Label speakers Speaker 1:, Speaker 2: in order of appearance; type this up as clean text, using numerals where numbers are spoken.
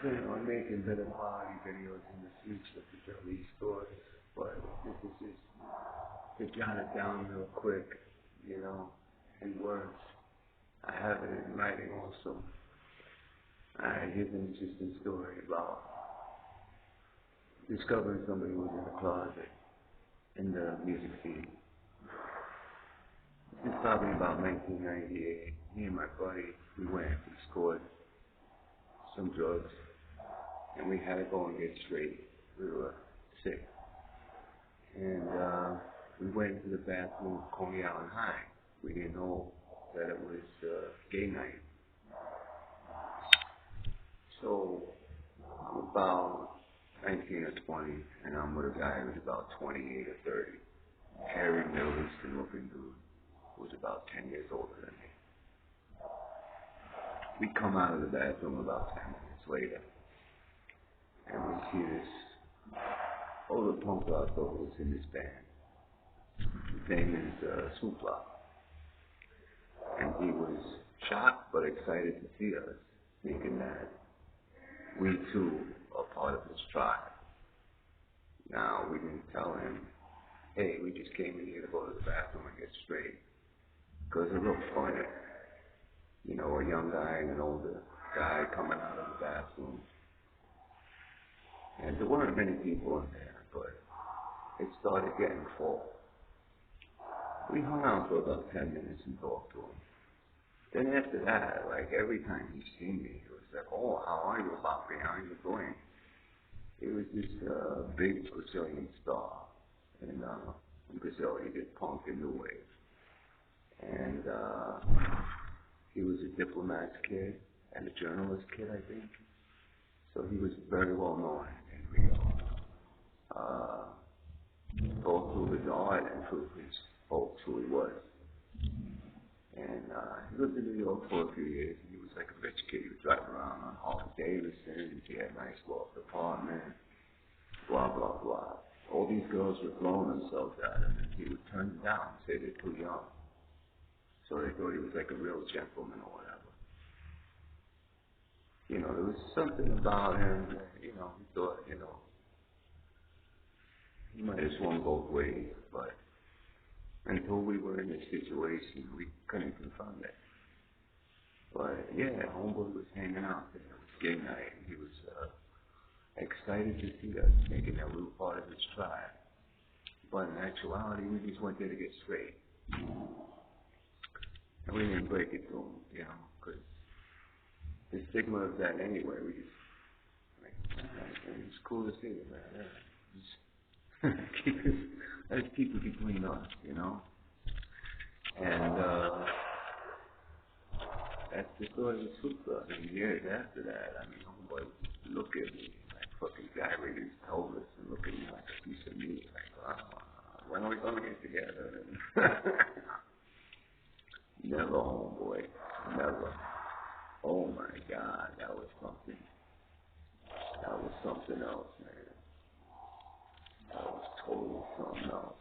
Speaker 1: I'm making better quality videos in the future to tell these stories, but this is just to jot it down real quick, you know, in words. I have it in writing also. Here's an interesting story about discovering somebody who was in the closet in the music scene. This is probably about 1998. Me and my buddy, we went and scored some drugs, and we had to go and get straight. We were sick. And we went into the bathroom of Coney Island High. We didn't know that it was gay night. So I'm about 19 or 20, and I'm with a guy who's about 28 or 30. Hairy, Middle Eastern looking dude who was about 10 years older than me. We come out of the bathroom about 10 minutes later, and we see this older punk rock who was in this band. His name is Supla, and he was shocked but excited to see us, thinking that we too are part of his tribe. Now, we didn't tell him, hey, we just came in here to go to the bathroom and get straight, because it looked funny. You know, a young guy and an older guy coming out of the bathroom. And there weren't many people in there, but it started getting full. We hung out for about 10 minutes and talked to him. Then after that, like every time he seen me, it was like, oh, how are you, Bobby? How are you doing? He was this big Brazilian star. And in Brazil, he did punk and new wave. And he was a diplomat's kid and a journalist kid, I think. So he was very well known in Rio. Both through his art and through his folks, who he was. And he lived in New York for a few years. And he was like a rich kid. He would drive around on Harley Davidson. He had a nice loft apartment. Blah, blah, blah. All these girls were throwing themselves at him, and he would turn them down and say they're too young. So they thought he was like a real gentleman or whatever. You know, there was something about him that, he thought, he might have swung both ways, but until we were in this situation, we couldn't confront it. But yeah, homeboy was hanging out there. It was gay night, and he was excited to see us, thinking that we were part of his tribe. But in actuality, we just went there to get straight. And we didn't break it to him, because the stigma of that anyway, we just, it's cool to see it, man. Yeah. Let's keep it between us, And that's the story with Supra. And years after that, homeboy would just look at me like fucking guy reading Elvis and look at me like a piece of meat. Like, when are we going to get together? Never, homeboy. Never. Oh my God, that was something. That was something else, man. That was totally something else.